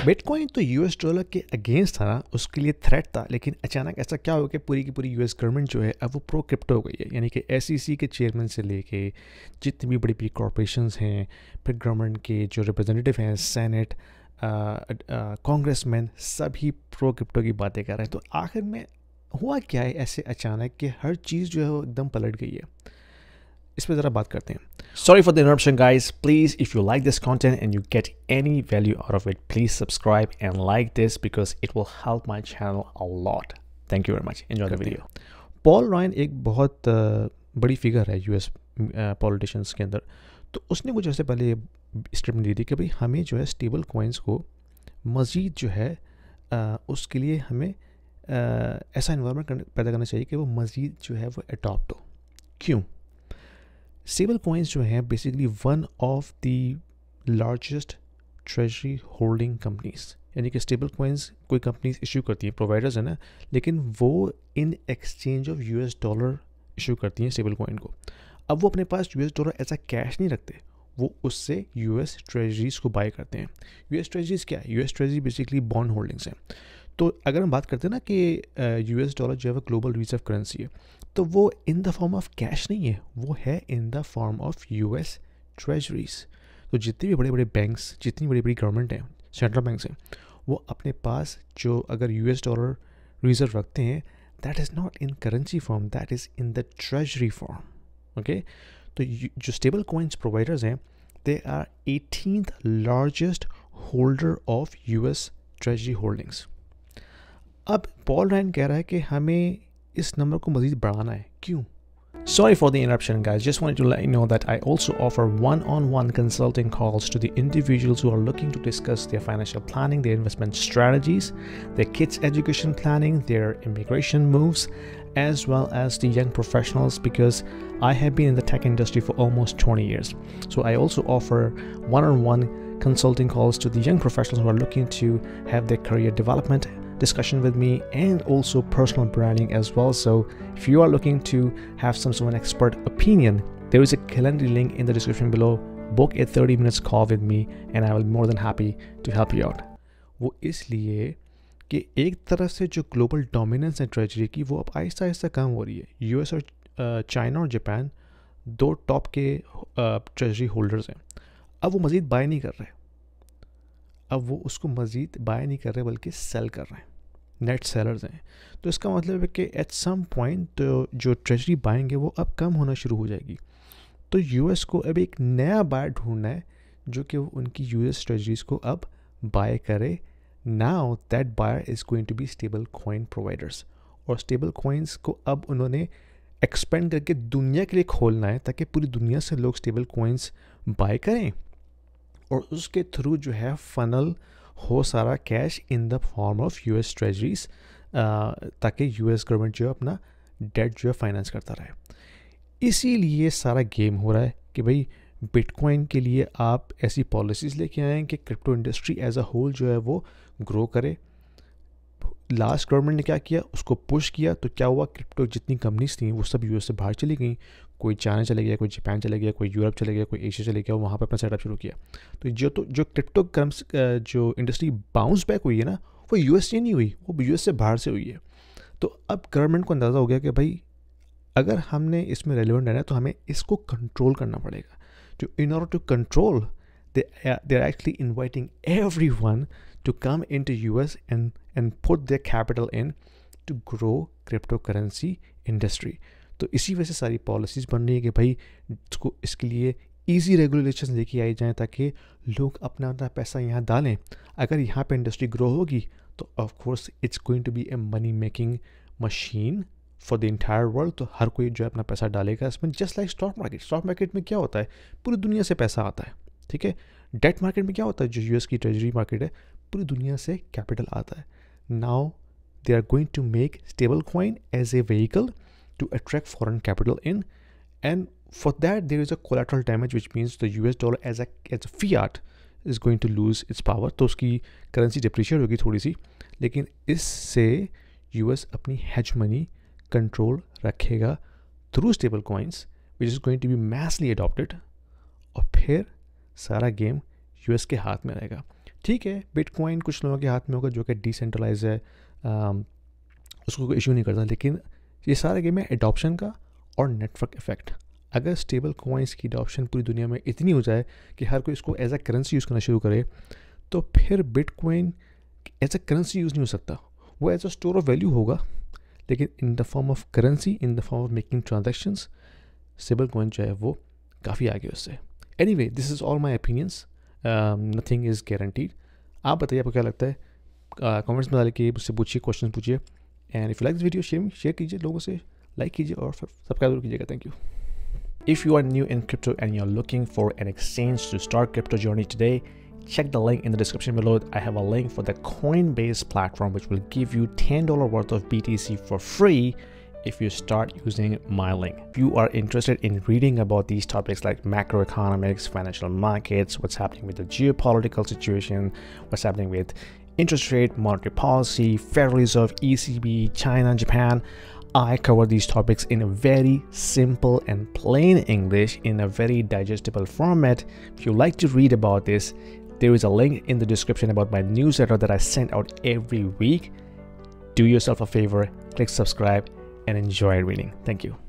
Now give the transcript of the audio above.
Bitcoin तो US dollar के against था ना, उसके लिए थ्रेट था, लेकिन अचानक ऐसा क्या हो गया, पूरी की पूरी यूएस गवर्नमेंट जो है अब वो प्रो क्रिप्टो हो गई है। यानी कि एसईसी के चेयरमैन से लेके जितनी भी बड़ी बड़ी कॉरपोरेशंस हैं, फिर गवर्नमेंट के जो रिप्रेजेंटेटिव हैं, सेनेट, कांग्रेसमैन, सभी प्रो क्रिप्टो की बातें कर रहे हैं। तो आखिर में हुआ क्या है ऐसे अचानक कि हर चीज़ जो है वो एकदम पलट गई है, इस पर ज़रा बात करते हैं। Sorry for the interruption, guys. Please, if you like this content and you get any value out of it, please subscribe and like this because it will help my channel a lot. Thank you very much. Enjoy the video. Paul Ryan एक बहुत बड़ी figure है US politicians के अंदर। तो उसने कुछ ऐसे पहले स्टेटमेंट दी थी कि भाई हमें जो है स्टेबल कॉइन्स को मज़ीद जो है उसके लिए हमें ऐसा इन्वायरमेंट पैदा करना चाहिए कि वो मज़ीद जो है वो अडॉप्ट हो। क्यों? स्टेबल कॉइन्स जो हैं basically one of the largest treasury holding companies, यानी कि स्टेबल कॉइन्स कोई कंपनीज इशू करती हैं, प्रोवाइडर्स है ना, लेकिन वो in exchange of US dollar issue करती हैं स्टेबल कॉइन को। अब वो अपने पास यूएस डॉलर ऐसा कैश नहीं रखते, वो उससे यूएस ट्रेजरीज को बाय करते हैं। यूएस ट्रेजरीज क्या है? US treasury basically bond holdings हैं। तो अगर हम बात करते हैं ना कि यूएस डॉलर जो है वो ग्लोबल रिजर्व करेंसी है, तो वो इन द फॉर्म ऑफ कैश नहीं है, वो है इन the form of US treasuries. तो जितने भी बड़े बड़े बैंक्स, जितनी बड़ी बड़ी गवर्नमेंट हैं, सेंट्रल बैंक्स हैं, वो अपने पास जो अगर यूएस डॉलर रिजर्व रखते हैं, that is not in currency form, that is in the treasury form. Okay, तो जो स्टेबल कॉइन्स प्रोवाइडर्स हैं, they are 18th largest holder of US treasury holdings. अब पॉल रायन कह रहा है कि हमें इस नंबर को मज़ीद बढ़ाना है। क्यों? Sorry for the interruption, guys. Just wanted to let you know that I also offer one-on-one consulting calls to the individuals who are looking to discuss their financial planning, their investment strategies, their kids' education planning, their immigration moves, as well as the young professionals, because I have been in the tech industry for almost 20 years. So I also offer one-on-one consulting calls to the young professionals who are looking to have their career development discussion with me, and also personal branding as well. So if you are looking to have some sort of an expert opinion, there is a calendar link in the description below. Book a 30 minutes call with me and I will be more than happy to help you out. वो इसलिए कि एक तरफ से जो global dominance है treasury की, वो अब आहिस्ता आहिस्ता कम हो रही है। यूएस और चाइना और जापान दो टॉप के ट्रेजरी होल्डर्स हैं। अब वो मज़ीद बाय नहीं कर रहे, अब वो उसको मज़ीद बाय नहीं कर रहे बल्कि सेल कर रहे हैं, नेट सेलर्स हैं। तो इसका मतलब है कि एट सम पॉइंट तो जो ट्रेजरी बाइंग है वो अब कम होना शुरू हो जाएगी। तो यूएस को अब एक नया बायर ढूंढना है जो कि वो उनकी यूएस ट्रेजरीज को अब बाय करे। Now that buyer is going to be stable coin providers, और स्टेबल कॉइन्स को अब उन्होंने एक्सपेंड करके दुनिया के लिए खोलना है ताकि पूरी दुनिया से लोग स्टेबल कॉइन्स बाय करें, और उसके थ्रू जो है फनल हो सारा cash in the form of US treasuries, ताकि यूएस गवर्नमेंट जो है अपना डेट जो है फाइनेंस करता रहे। इसीलिए सारा गेम हो रहा है कि भाई बिटकॉइन के लिए आप ऐसी पॉलिसीज़ लेके आएँ कि crypto industry as a whole जो है वो ग्रो करे। लास्ट गवर्नमेंट ने क्या किया, उसको पुश किया, तो क्या हुआ, क्रिप्टो जितनी कंपनीज थी वो सब यूएस से बाहर चली गई। कोई चाइना चले गया, कोई जापान चले गया, कोई यूरोप चले गया, कोई एशिया चले गया, वहाँ पर अपना सेटअप शुरू किया। तो जो क्रिप्टो जो इंडस्ट्री बाउंस बैक हुई है ना, वो यूएस से नहीं हुई, वो यूएस से बाहर से हुई है। तो अब गवर्नमेंट को अंदाज़ा हो गया कि भाई अगर हमने इसमें रेलिवेंट रहना है तो हमें इसको कंट्रोल करना पड़ेगा। तो in order to control they are actually inviting everyone to come into US and put their capital in to grow cryptocurrency industry. तो इसी वजह से सारी पॉलिसीज़ बन रही है कि भाई इसके लिए इजी रेगुलेशंस लेके आई जाएँ ताकि लोग अपना अपना पैसा यहाँ डालें। अगर यहाँ पे इंडस्ट्री ग्रो होगी तो of course it's going to be a money making machine for the entire world. तो हर कोई जो है अपना पैसा डालेगा इसमें, just like stock market. Stock market में क्या होता है, पूरी दुनिया से पैसा आता है, ठीक है। डेट मार्केट में क्या होता है, जो यूएस की ट्रेजरी मार्केट है, पूरी दुनिया से कैपिटल आता है। Now they are going to make stable coin as a vehicle to attract foreign capital in, and for that there is a collateral damage which means the US dollar as a fiat is going to lose its power. तो उसकी currency depreciate होगी थोड़ी सी, लेकिन इससे US अपनी hegemony control रखेगा through stable coins which is going to be massly adopted, और फिर सारा गेम यूएस के हाथ में रहेगा। ठीक है, बिटकॉइन कुछ लोगों के हाथ में होगा जो कि डिसेंट्रलाइज है, उसको कोई इशू नहीं करता, लेकिन ये सारा गेम है एडॉप्शन का और नेटवर्क इफेक्ट। अगर स्टेबल कॉइन्स की एडॉप्शन पूरी दुनिया में इतनी हो जाए कि हर कोई इसको एज अ करेंसी यूज़ करना शुरू करे, तो फिर bitcoin as a currency use नहीं हो सकता। वो as a store of value होगा, लेकिन in the form of currency, in the form of making transactions, stable coin जो है वो काफ़ी आगे उससे। Anyway, this is all my opinions, nothing is guaranteed. आप बताइए आपको क्या लगता है, कमेंट्स में डाल के मुझसे पूछिए, क्वेश्चन पूछिए। And if you like this video share कीजिए लोगों से, लाइक कीजिए और सब्सक्राइब जरूर कीजिएगा। Thank you. If you are new in crypto and you're looking for an exchange to start crypto journey today, check the link in the description below. I have a link for the Coinbase platform which will give you $10 worth of BTC for free if you start using my link. If you are interested in reading about these topics like macroeconomics, financial markets, what's happening with the geopolitical situation, what's happening with interest rate, monetary policy, Federal Reserve, ECB, China, Japan, I cover these topics in a very simple and plain English in a very digestible format. If you like to read about this, there is a link in the description about my newsletter that I send out every week. Do yourself a favor, click subscribe and enjoy reading. Thank you.